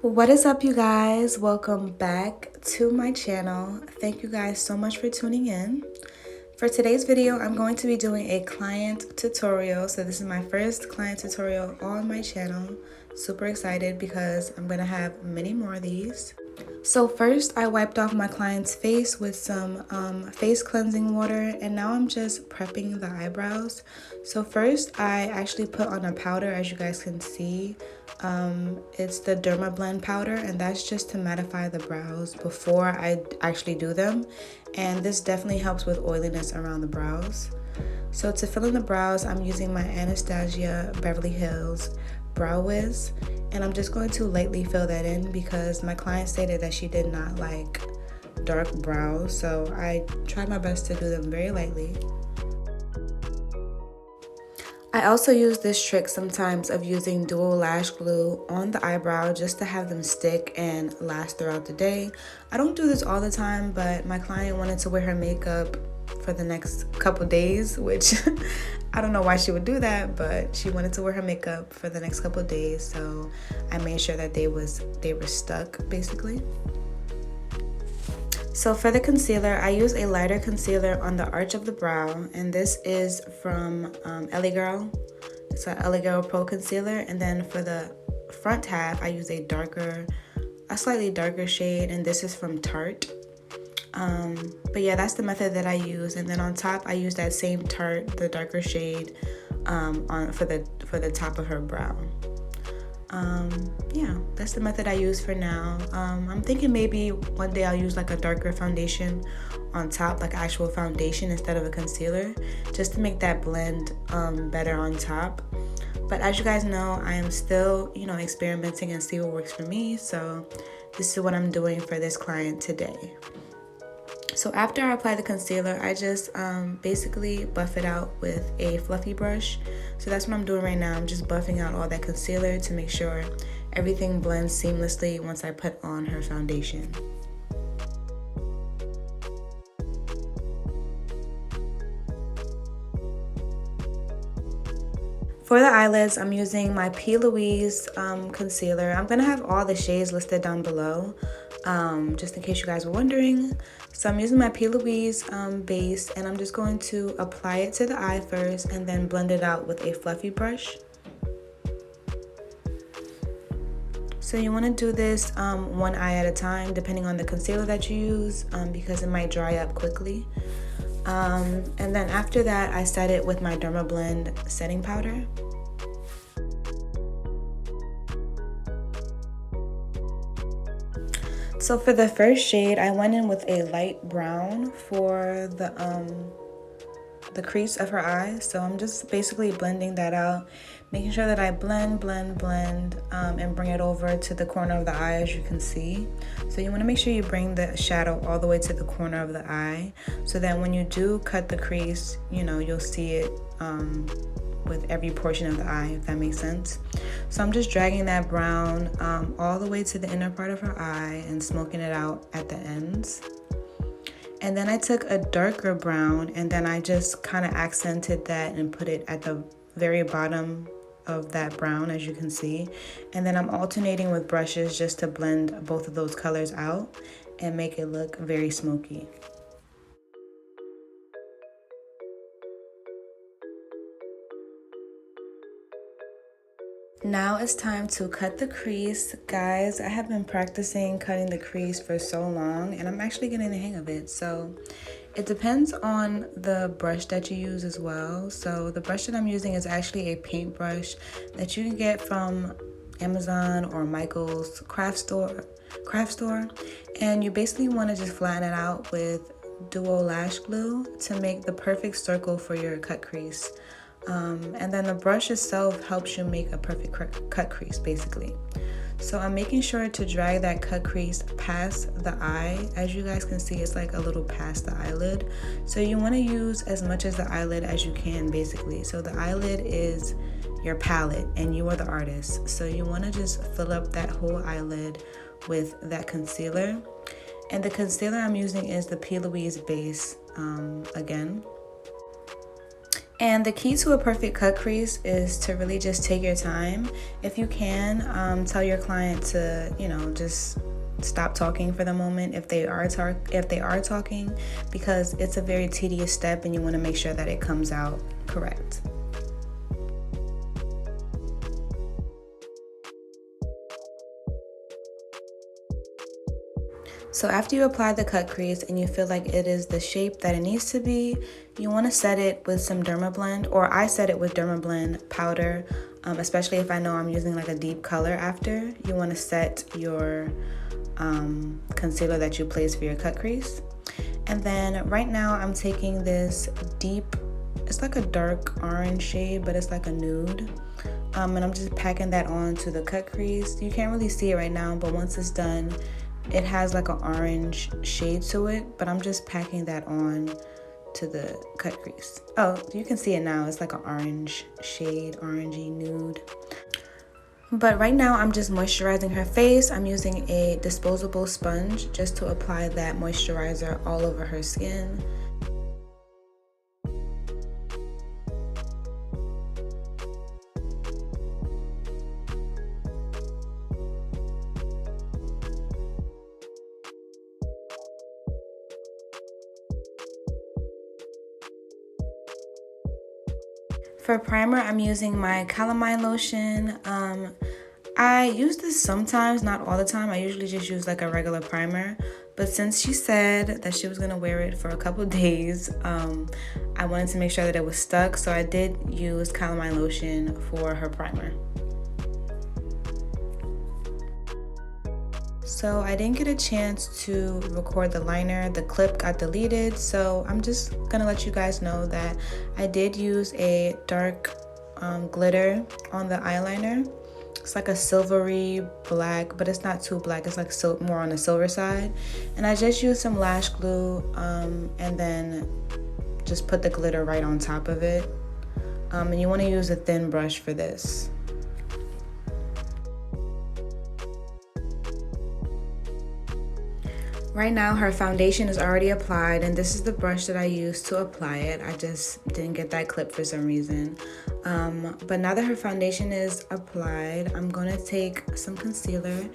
What is up, you guys? Welcome back to my channel. Thank you guys so much for tuning in. For today's video, I'm going to be doing a client tutorial. So this is my first client tutorial on my channel. Super excited because I'm gonna have many more of these. So first, I wiped off my client's face with some face cleansing water, and now I'm just prepping the eyebrows. So first, I actually put on a powder, as you guys can see. It's the Derma Blend powder, and that's just to mattify the brows before I actually do them. And this definitely helps with oiliness around the brows. So to fill in the brows, I'm using my Anastasia Beverly Hills Brow Wiz, and I'm just going to lightly fill that in because my client stated that she did not like dark brows, so I tried my best to do them very lightly. I also use this trick sometimes of using dual lash glue on the eyebrow just to have them stick and last throughout the day. I don't do this all the time, but my client wanted to wear her makeup for the next couple days, which I don't know why she would do that, but she wanted to wear her makeup for the next couple days, so I made sure that they were stuck basically. So for the concealer, I use a lighter concealer on the arch of the brow, and this is from EYEBROW. It's an EYEBROW Pro Concealer, and then for the front half, I use a slightly darker shade, and this is from Tarte. But yeah, that's the method that I use, and then on top, I use that same Tarte, the darker shade, for the top of her brow. Yeah, that's the method I use for now. I'm thinking maybe one day I'll use like a darker foundation on top, like actual foundation instead of a concealer, just to make that blend better on top. But as you guys know, I am still, experimenting and see what works for me. So this is what I'm doing for this client today. So after I apply the concealer, I just basically buff it out with a fluffy brush. So that's what I'm doing right now. I'm just buffing out all that concealer to make sure everything blends seamlessly once I put on her foundation. For the eyelids, I'm using my Louise concealer. I'm gonna have all the shades listed down below, just in case you guys were wondering. So I'm using my Louise base, and I'm just going to apply it to the eye first and then blend it out with a fluffy brush. So you want to do this one eye at a time, depending on the concealer that you use, because it might dry up quickly. And then after that, I set it with my Derma Blend setting powder. So for the first shade, I went in with a light brown for the crease of her eye. So I'm just basically blending that out, making sure that I blend, and bring it over to the corner of the eye, as you can see. So you want to make sure you bring the shadow all the way to the corner of the eye, so that when you do cut the crease, you'll see it with every portion of the eye, if that makes sense. So I'm just dragging that brown all the way to the inner part of her eye and smoking it out at the ends. And then I took a darker brown, and then I just kind of accented that and put it at the very bottom of that brown, as you can see. And then I'm alternating with brushes just to blend both of those colors out and make it look very smoky. Now it's time to cut the crease. Guys, I have been practicing cutting the crease for so long, and I'm actually getting the hang of it. So it depends on the brush that you use as well. So the brush that I'm using is actually a paintbrush that you can get from Amazon or Michael's craft store. And you basically want to just flatten it out with dual lash glue to make the perfect circle for your cut crease. And then the brush itself helps you make a perfect cut crease, basically. So I'm making sure to drag that cut crease past the eye. As you guys can see, it's like a little past the eyelid. So you want to use as much as the eyelid as you can, basically. So the eyelid is your palette and you are the artist. So you want to just fill up that whole eyelid with that concealer. And the concealer I'm using is the Louise base again. And the key to a perfect cut crease is to really just take your time. If you can, tell your client to, just stop talking for the moment if they are talking, because it's a very tedious step and you want to make sure that it comes out correct. So after you apply the cut crease and you feel like it is the shape that it needs to be, you want to set it with some Dermablend, or I set it with Dermablend powder, especially if I know I'm using like a deep color after. You want to set your concealer that you place for your cut crease. And then right now I'm taking this deep, it's like a dark orange shade, but it's like a nude. And I'm just packing that on to the cut crease. You can't really see it right now, but once it's done, it has like an orange shade to it, but I'm just packing that on to the cut crease. Oh, you can see it now. It's like an orange shade, orangey nude. But right now I'm just moisturizing her face. I'm using a disposable sponge just to apply that moisturizer all over her skin. For primer, I'm using my Calomine lotion. I use this sometimes, not all the time. I usually just use like a regular primer. But since she said that she was gonna wear it for a couple days, I wanted to make sure that it was stuck. So I did use Calomine lotion for her primer. So I didn't get a chance to record the liner. The clip got deleted, so I'm just gonna let you guys know that I did use a dark glitter on the eyeliner. It's like a silvery black, but it's not too black. It's like more on the silver side. And I just used some lash glue and then just put the glitter right on top of it. And you want to use a thin brush for this. Right now her foundation is already applied, and this is the brush that I used to apply it. I just didn't get that clip for some reason. But now that her foundation is applied, I'm gonna take some concealer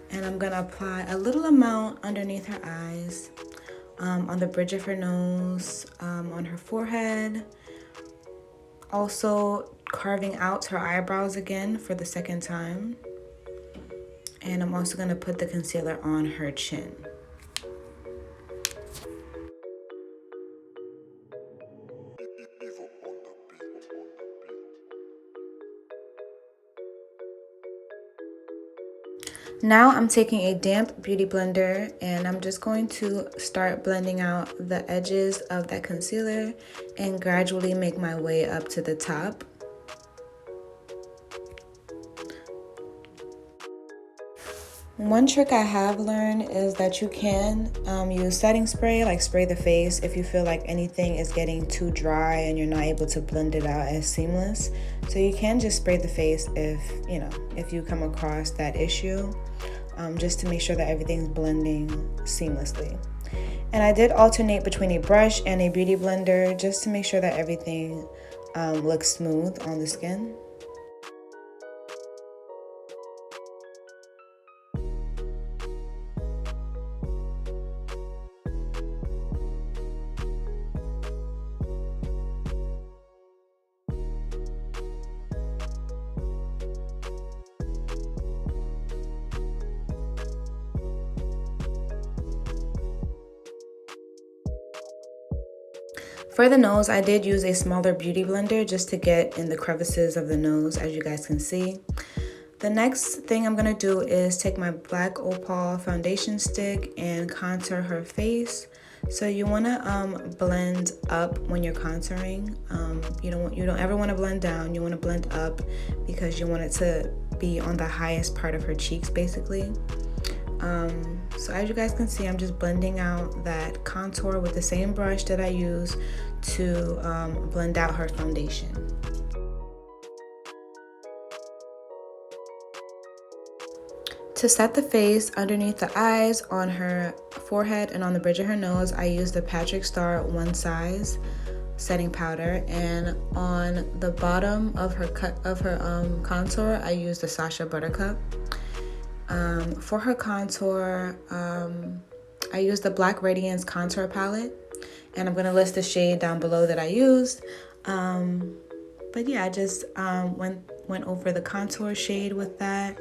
and I'm gonna apply a little amount underneath her eyes, on the bridge of her nose, on her forehead. Also carving out her eyebrows again for the second time. And I'm also gonna put the concealer on her chin. Now I'm taking a damp beauty blender and I'm just going to start blending out the edges of that concealer and gradually make my way up to the top. One trick I have learned is that you can use setting spray, like spray the face if you feel like anything is getting too dry and you're not able to blend it out as seamless. So you can just spray the face if you come across that issue, just to make sure that everything's blending seamlessly. And I did alternate between a brush and a beauty blender just to make sure that everything looks smooth on the skin. For the nose, I did use a smaller beauty blender just to get in the crevices of the nose, as you guys can see. The next thing I'm gonna do is take my black Opal foundation stick and contour her face. So you wanna blend up when you're contouring. You don't ever wanna blend down, you wanna blend up because you want it to be on the highest part of her cheeks, basically. So as you guys can see, I'm just blending out that contour with the same brush that I use to blend out her foundation. To set the face underneath the eyes, on her forehead, and on the bridge of her nose, I used the Patrick Star One Size setting powder, and on the bottom of her contour I used the Sacha Buttercup. For her contour, I used the Black Radiance contour palette, and I'm gonna list the shade down below that I used. But yeah, I just went over the contour shade with that,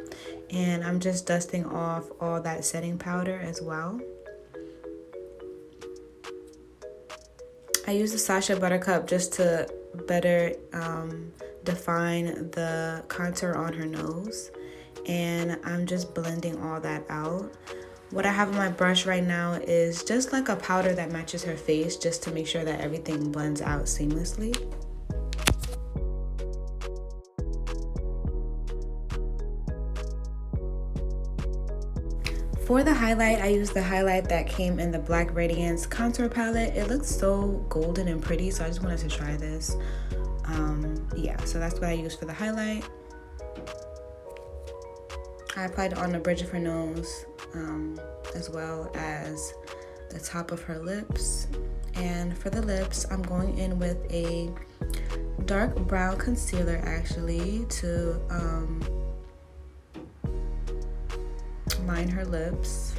and I'm just dusting off all that setting powder as well. I use the Sacha Buttercup just to better define the contour on her nose, and I'm just blending all that out. What I have on my brush right now is just like a powder that matches her face, just to make sure that everything blends out seamlessly. For the highlight, I used the highlight that came in the Black Radiance contour palette. It looks so golden and pretty, so I just wanted to try this. Yeah, so that's what I used for the highlight. I applied it on the bridge of her nose, as well as the top of her lips. And for the lips, I'm going in with a dark brown concealer actually to line her lips.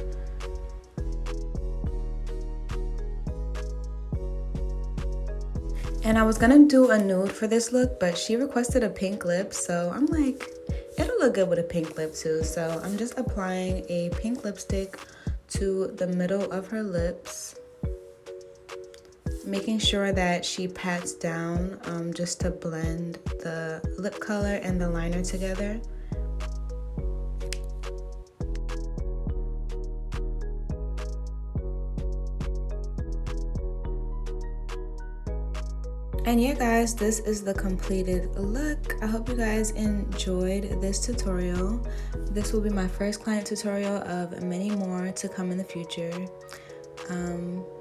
And I was gonna do a nude for this look, but she requested a pink lip, so I'm like, it'll look good with a pink lip too. So I'm just applying a pink lipstick to the middle of her lips, making sure that she pats down just to blend the lip color and the liner together. And yeah guys, this is the completed look. I hope you guys enjoyed this tutorial. This will be my first client tutorial of many more to come in the future.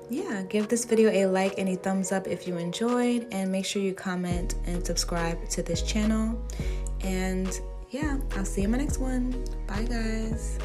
Yeah, give this video a like and a thumbs up if you enjoyed, and make sure you comment and subscribe to this channel. And yeah, I'll see you in my next one. Bye guys.